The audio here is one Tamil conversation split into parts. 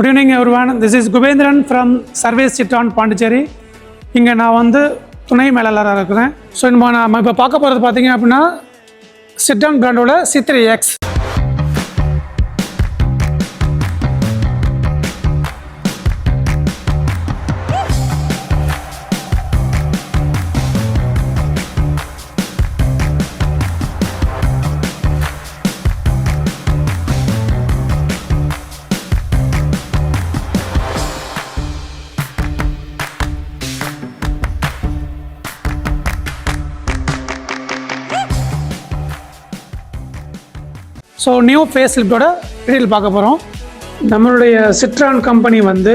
Good evening everyone. This is Gubendran from Service Citroen Pondicherry. இங்கே நான் வந்து துணை மேலாளராக இருக்கிறேன். ஸோ நம்ம இப்போ பார்க்க போகிறது பார்த்தீங்க அப்படின்னா Citroen பிராண்டோட C3X. ஸோ நியூ ஃபேஸ் லிஃப்டோட டீட்டெயில் பார்க்க போகிறோம். நம்மளுடைய சிட்ரான் கம்பெனி வந்து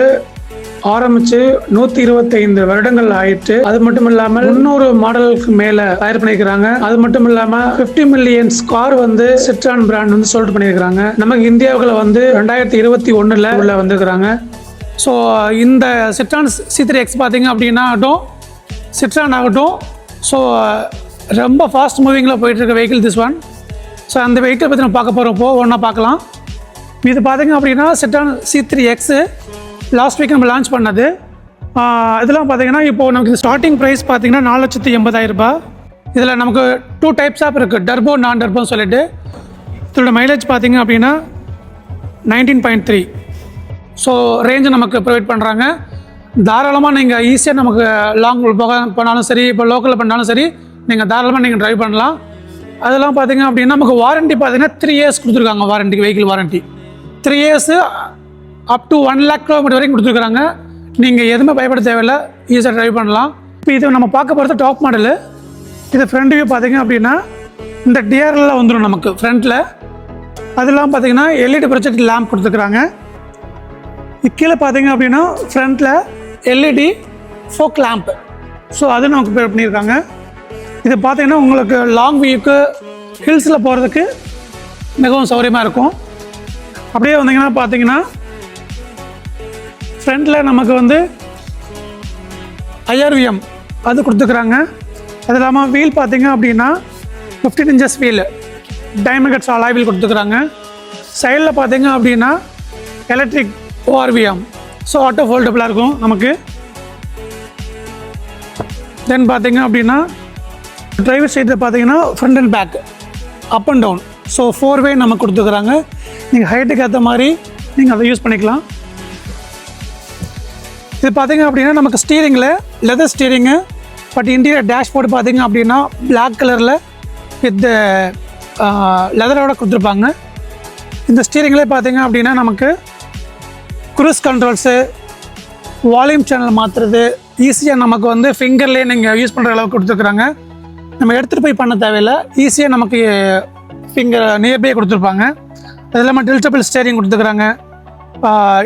ஆரம்பித்து 125 வருடங்கள் ஆயிட்டு. அது மட்டும் இல்லாமல் 300 மாடலுக்கு மேலே தயார் பண்ணியிருக்கிறாங்க. அது மட்டும் இல்லாமல் 50 மில்லியன் கார் வந்து சிட்ரான் பிராண்ட் வந்து சோல்ட் பண்ணியிருக்கிறாங்க. நமக்கு இந்தியாவுக்குள்ள வந்து 2021 உள்ள வந்துருக்கிறாங்க. ஸோ இந்த சிட்ரான் C3X பார்த்தீங்க அப்படின்னா ஆகட்டும், சிட்ரான் ஆகட்டும், ஸோ ரொம்ப ஃபாஸ்ட் மூவிங்கில் போயிட்டுருக்க வெஹிக்கிள் திஸ் ஒன். ஸோ அந்த வெஹிக்கிள் பற்றி நம்ம பார்க்க போகிறப்போ ஒன்றா பார்க்கலாம். இது பார்த்திங்க அப்படின்னா சிட்ரான் C3X லாஸ்ட் வீக் நம்ம லான்ச் பண்ணது. இதெல்லாம் பார்த்திங்கன்னா இப்போது நமக்கு ஸ்டார்டிங் ப்ரைஸ் பார்த்திங்கன்னா 4,80,000 ரூபாய். இதில் நமக்கு 2 டைப்ஸ் ஆப் இருக்குது, டர்போ நான் டர்போன்னு சொல்லிட்டு. இதோட மைலேஜ் பார்த்திங்க அப்படின்னா 19.3. ஸோ ரேஞ்சு நமக்கு ப்ரொவைட் பண்ணுறாங்க. தாராளமாக நீங்கள் ஈஸியாக நமக்கு லாங் பண்ணாலும் சரி, இப்போ லோக்கலில் பண்ணாலும் சரி, நீங்கள் தாராளமாக நீங்கள் ட்ரைவ் பண்ணலாம். அதெல்லாம் பார்த்திங்க அப்படின்னா நமக்கு வாரண்ட்டி பார்த்திங்கன்னா 3 years கொடுத்துருக்காங்க. Warranty, vehicle warranty 3 years up to 1 lakh kilometre வரைக்கும் கொடுத்துருக்குறாங்க. நீங்கள் எதுவுமே பயப்பட தேவையில்லை, ஈஸியாக ட்ரைவ் பண்ணலாம். இப்போ இது நம்ம பார்க்க போகிறது டாப் மாடலு. இது ஃப்ரண்ட் வியூ பார்த்திங்க அப்படின்னா இந்த டிஆர்எல்லாம் வந்துடும் நமக்கு ஃப்ரண்ட்டில். அதெல்லாம் பார்த்திங்கன்னா எல்இடி ப்ரொஜெக்ட் லேம்ப் கொடுத்துருக்குறாங்க. கீழே பார்த்திங்க அப்படின்னா ஃப்ரண்ட்டில் எல்இடி ஃபோக் லேம்ப். ஸோ அது நமக்கு ப்ரொவைட் பண்ணியிருக்காங்க. இது பார்த்தீங்கன்னா உங்களுக்கு லாங் வியூக்கு ஹில்ஸில் போகிறதுக்கு மிகவும் சௌகரியமாக இருக்கும். அப்படியே வந்தீங்கன்னா பார்த்தீங்கன்னா ஃப்ரண்டில் நமக்கு வந்து IRVM அது கொடுத்துக்கிறாங்க. அது இல்லாமல் வீல் பார்த்தீங்க அப்படின்னா 15 inches wheel, diamond cuts alloy wheel கொடுத்துக்கிறாங்க. சைடில் பார்த்தீங்க அப்படின்னா எலக்ட்ரிக் ORVM, ஸோ ஆட்டோ ஃபோல்டபுளாக இருக்கும் நமக்கு. தென் பார்த்தீங்க அப்படின்னா டிரைவர் சைடில் பார்த்தீங்கன்னா front and back, up and down, so 4 way நமக்கு கொடுத்துக்கிறாங்க. நீங்கள் ஹைட்டுக்கு ஏற்ற மாதிரி நீங்கள் அதை யூஸ் பண்ணிக்கலாம். இது பார்த்தீங்க அப்படின்னா நமக்கு ஸ்டீரிங்கில் leather steering, but interior dashboard பார்த்தீங்க அப்படின்னா பிளாக் கலரில் வித் லெதரோட கொடுத்துருப்பாங்க. இந்த ஸ்டீரிங்லேயே பார்த்தீங்க அப்படின்னா நமக்கு க்ரூஸ் கண்ட்ரோல்ஸு, வால்யூம் சேனல் மாற்றுறது ஈஸியாக நமக்கு வந்து ஃபிங்கர்லேயே நீங்கள் யூஸ் பண்ணுற அளவுக்கு கொடுத்துருக்குறாங்க. நம்ம எடுத்துகிட்டு போய் பண்ண தேவையில்லை, ஈஸியாக நமக்கு ஃபிங்கர் நியர்பை கொடுத்துருப்பாங்க. அது இல்லாமல் டில்டபிள் ஸ்டேரிங் கொடுத்துருக்குறாங்க.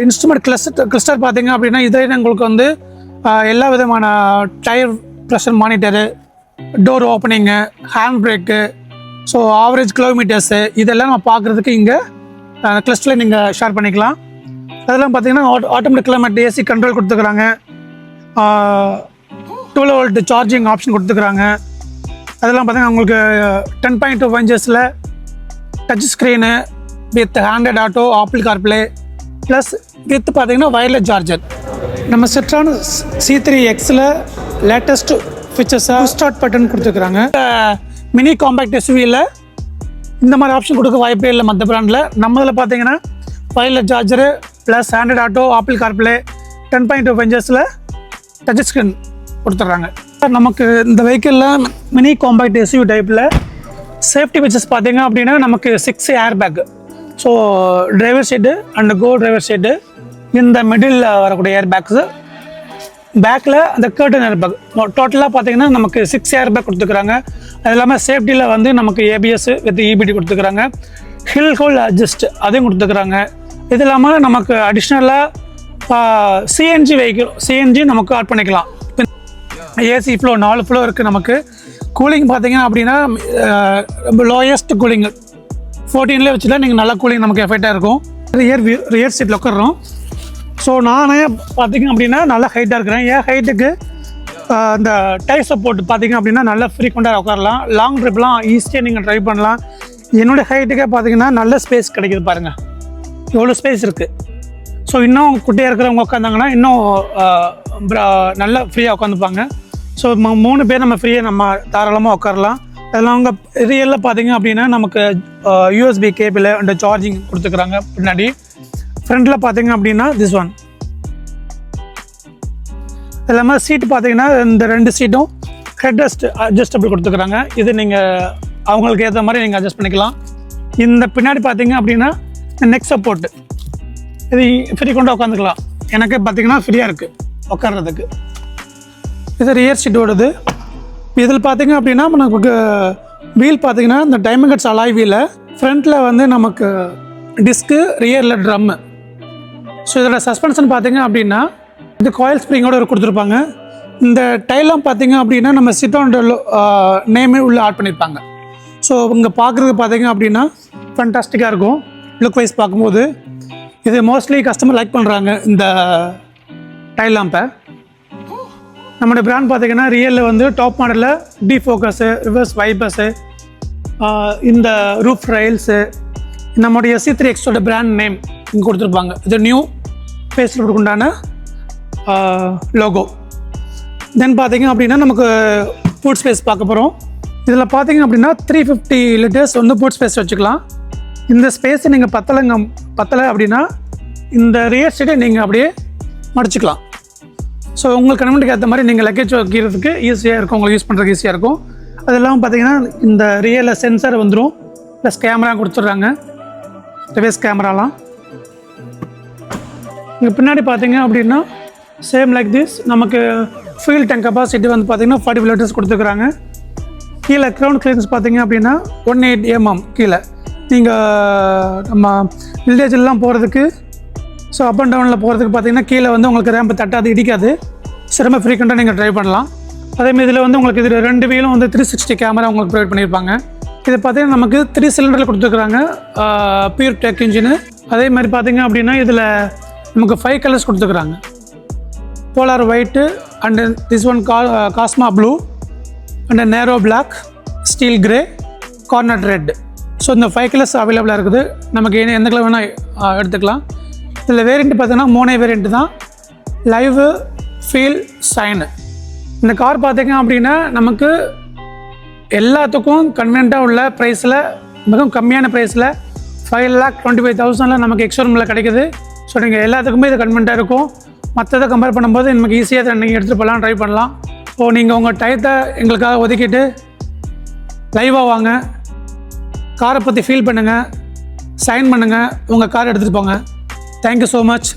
இன்ஸ்ட்ருமெண்ட் கிளஸ்டர் பார்த்தீங்க அப்படின்னா இதில் உங்களுக்கு வந்து எல்லா விதமான tyre pressure monitor, door opening, hand brake, so average kilometres இதெல்லாம் நம்ம பார்க்குறதுக்கு இங்கே கிளஸ்டரில் நீங்கள் ஷேர் பண்ணிக்கலாம். அதெல்லாம் பார்த்தீங்கன்னா ஆட்டோமேட்டிக் கிலோமீட்டர் ஏசி கண்ட்ரோல் கொடுத்துக்கிறாங்க. 12 volt சார்ஜிங் ஆப்ஷன் கொடுத்துக்கிறாங்க. அதெல்லாம் பார்த்தீங்கன்னா உங்களுக்கு 10.2 inches touch screen with handed auto, apple CarPlay plus with பார்த்தீங்கன்னா வயர்லெஸ் சார்ஜர். நம்ம சிட்ரான் C3Xல லேட்டஸ்ட் ஃபீச்சர்ஸாக ஸ்டார்ட் பட்டன் கொடுத்துருக்குறாங்க. மினி காம்பேக்ட் SUVயில் இந்த மாதிரி ஆப்ஷன் கொடுக்க வாய்ப்பே இல்லை மற்ற பிராண்டில். நம்மதில் பார்த்தீங்கன்னா wireless charger plus handed auto, apple CarPlay, 10.2 inches touch screen கொடுத்துட்றாங்க. நமக்கு இந்த வெஹிக்கிளில் மினி காம்பேக்ட் SUV டைப்பில் சேஃப்டி ஃபீச்சர்ஸ் பார்த்தீங்க அப்படின்னா நமக்கு 6 air bag, so driver seat and go driver சீட்டு, இந்த மிடில் வரக்கூடிய ஏர் பேக்ஸு, பேக்கில் அந்த கர்டன் ஏர் பேக், டோட்டலாக பார்த்தீங்கன்னா நமக்கு 6 ஏர் பேக் கொடுத்துக்கிறாங்க. அது இல்லாமல் சேஃப்டியில் வந்து நமக்கு ABS வித் EBD கொடுத்துக்கிறாங்க. ஹில் ஹோல் அட்ஜஸ்ட் அதையும் கொடுத்துக்கிறாங்க. இது இல்லாமல் நமக்கு அடிஷ்னலாக CNG வெஹிக்கிள், CNG நமக்கு ஆட் பண்ணிக்கலாம். ஏசி ஃப்ளோ 4 ஃப்ளோ இருக்குது நமக்கு. கூலிங் பார்த்தீங்க அப்படின்னா லோயஸ்ட் கூலிங் 14 வச்சுட்டா நீங்கள் நல்லா கூலிங் நமக்கு எஃபெக்டாக இருக்கும். ரியர் சீட்டில் உட்காடுறோம். ஸோ நானே பார்த்தீங்க அப்படின்னா நல்லா ஹைட்டாக இருக்கிறேன். என் ஹைட்டுக்கு இந்த டயர் சப்போர்ட் பார்த்தீங்க அப்படின்னா நல்லா ஃப்ரீக்வெண்ட்டாக உட்காரலாம். லாங் ட்ரிப்லாம் ஈஸியாக நீங்கள் ட்ரைவ் பண்ணலாம். என்னோடய ஹைட்டுக்கே பார்த்தீங்கன்னா நல்ல ஸ்பேஸ் கிடைக்கிது பாருங்கள், எவ்வளோ ஸ்பேஸ் இருக்குது. ஸோ இன்னும் குட்டியாக இருக்கிறவங்க உட்காந்தாங்கன்னா இன்னும் நல்லா ஃப்ரீயாக உட்காந்துப்பாங்க. ஸோ 3 பேர் நம்ம ஃப்ரீயாக நம்ம தாராளமாக உட்காரலாம். அதெல்லாம் அவங்க ரியலில் பார்த்தீங்க அப்படின்னா நமக்கு யூஎஸ்பி கேபிள் அண்ட் சார்ஜிங் கொடுத்துக்கிறாங்க. பின்னாடி ஃப்ரண்டில் பார்த்தீங்க அப்படின்னா திஸ் ஒன் எல்லாமே சீட்டு பார்த்தீங்கன்னா இந்த 2 சீட்டும் ஹெட் அட்ஜஸ்டபிள் கொடுத்துக்கிறாங்க. இது நீங்கள் அவங்களுக்கு ஏற்ற மாதிரி நீங்கள் அட்ஜஸ்ட் பண்ணிக்கலாம். இந்த பின்னாடி பார்த்தீங்க அப்படின்னா நெக் சப்போர்ட்டு இது ஃப்ரீ கொண்டு உட்காந்துக்கலாம். எனக்கு பார்த்தீங்கன்னா ஃப்ரீயாக இருக்குது உட்கார்றதுக்கு. இது ரியர் சீட்டோடது. இதில் பார்த்தீங்க அப்படின்னா நமக்கு வீல் பார்த்தீங்கன்னா இந்த டைமண்ட் கட்ஸ் அலாய் வீலை ஃப்ரண்ட்டில் வந்து நமக்கு டிஸ்க்கு ரியரில் ட்ரம்மு. ஸோ இதோட சஸ்பென்ஷன் பார்த்தீங்க அப்படின்னா இது காயில் ஸ்ப்ரிங்கோட கொடுத்துருப்பாங்க. இந்த டைலாம் பார்த்தீங்க அப்படின்னா நம்ம சிட்டோட நேமே உள்ளே ஆட் பண்ணியிருப்பாங்க. ஸோ இங்கே பார்க்குறதுக்கு பார்த்தீங்க அப்படின்னா ஃபண்டாஸ்டிக்காக இருக்கும் லுக் வைஸ் பார்க்கும்போது. இது மோஸ்ட்லி கஸ்டமர் லைக் பண்ணுறாங்க இந்த டைல் லேம்பை. நம்மளுடைய பிராண்ட் பார்த்தீங்கன்னா ரியலில் வந்து டாப் மாடலில் டிஃபோக்கஸு, ரிவர்ஸ் வைப்பர்ஸு, இந்த ரூஃப் ரைல்ஸு, நம்முடைய C3Xோட பிராண்ட் நேம் இங்கே கொடுத்துருப்பாங்க. இது நியூ ஃபேஸ்லிஃப்ட் உண்டான லோகோ. தென் பார்த்தீங்க அப்படின்னா நமக்கு பூட் ஸ்பேஸ் பார்க்க போகிறோம். இதில் பார்த்தீங்க அப்படின்னா 350 லிட்டர்ஸ் வந்து பூட் ஸ்பேஸ் வச்சுக்கலாம். இந்த ஸ்பேஸை நீங்கள் பத்தலை அப்படின்னா இந்த ரியர் சைடை நீங்கள் அப்படியே மடிச்சுக்கலாம். ஸோ உங்களுக்கு கன்வென்ட்டுக்கு ஏற்ற மாதிரி நீங்கள் லக்கேஜ் வைக்கிறதுக்கு ஈஸியாக இருக்கும், உங்களுக்கு யூஸ் பண்ணுறதுக்கு ஈஸியாக இருக்கும். அது இல்லாமல் பார்த்தீங்கன்னா இந்த ரியலில் சென்சார் வந்துடும், ப்ளஸ் கேமரா கொடுத்துட்றாங்க, ரிவர்ஸ் கேமராலாம். இங்கே பின்னாடி பார்த்தீங்க அப்படின்னா சேம் லைக் திஸ் நமக்கு ஃபியூல் டேங்க் கெப்பாசிட்டி வந்து பார்த்தீங்கன்னா 40 லிட்டர்ஸ் கொடுத்துருக்குறாங்க. கீழே கிரவுண்ட் கிளியரன்ஸ் பார்த்தீங்க அப்படின்னா 180 mm கீழே. நீங்கள் நம்ம வில்லேஜெலாம் போகிறதுக்கு ஸோ அப் அண்ட் டவுனில் போகிறதுக்கு பார்த்தீங்கன்னா கீழே வந்து உங்களுக்கு ரேம்பு தட்டாது, இடிக்காது, சிரம ஃப்ரீக்வெண்ட்டாக நீங்கள் ட்ரைவ் பண்ணலாம். அதேமாதிரி இதில் வந்து உங்களுக்கு இதில் 2 வீலும் வந்து 360 கேமரா உங்களுக்கு ப்ரொவைட் பண்ணியிருப்பாங்க. இது பார்த்தீங்கன்னா நமக்கு 3 சிலிண்டரில் கொடுத்துருக்குறாங்க, பியூர் டெக் இன்ஜினு. அதே மாதிரி பார்த்தீங்க அப்படின்னா இதில் நமக்கு 5 கலர்ஸ் கொடுத்துருக்குறாங்க. Polar white and this one cosmo blue and nero black, steel grey, corner red. So இந்த 5 கலர்ஸ் அவைலபிளாக இருக்குது. நமக்கு எந்த கலர் வேணால் எடுத்துக்கலாம். இதில் வேரியண்ட்டு பார்த்தீங்கன்னா 3 வேரியண்ட்டு தான், லைவு, ஃபீல், சைனு. இந்த கார் பார்த்தீங்க அப்படின்னா நமக்கு எல்லாத்துக்கும் கன்வீனியண்ட்டாக உள்ள ப்ரைஸில், மிகவும் கம்மியான ப்ரைஸில் 5,25,000 நமக்கு எக்ஸ்ஷோரூமில் கிடைக்குது. ஸோ நீங்கள் எல்லாத்துக்குமே இது கன்வீனியண்ட்டாக இருக்கும். மற்றதை கம்பேர் பண்ணும்போது நமக்கு ஈஸியாக நீங்கள் எடுத்துகிட்டு போகலாம், ட்ரை பண்ணலாம். ஸோ நீங்கள் உங்கள் டயத்தை எங்களுக்காக ஒதுக்கிட்டு லைவாக வாங்க, காரை பற்றி ஃபீல் பண்ணுங்கள், சைன் பண்ணுங்கள், உங்கள் கார் எடுத்துகிட்டு போங்க. Thank you so much.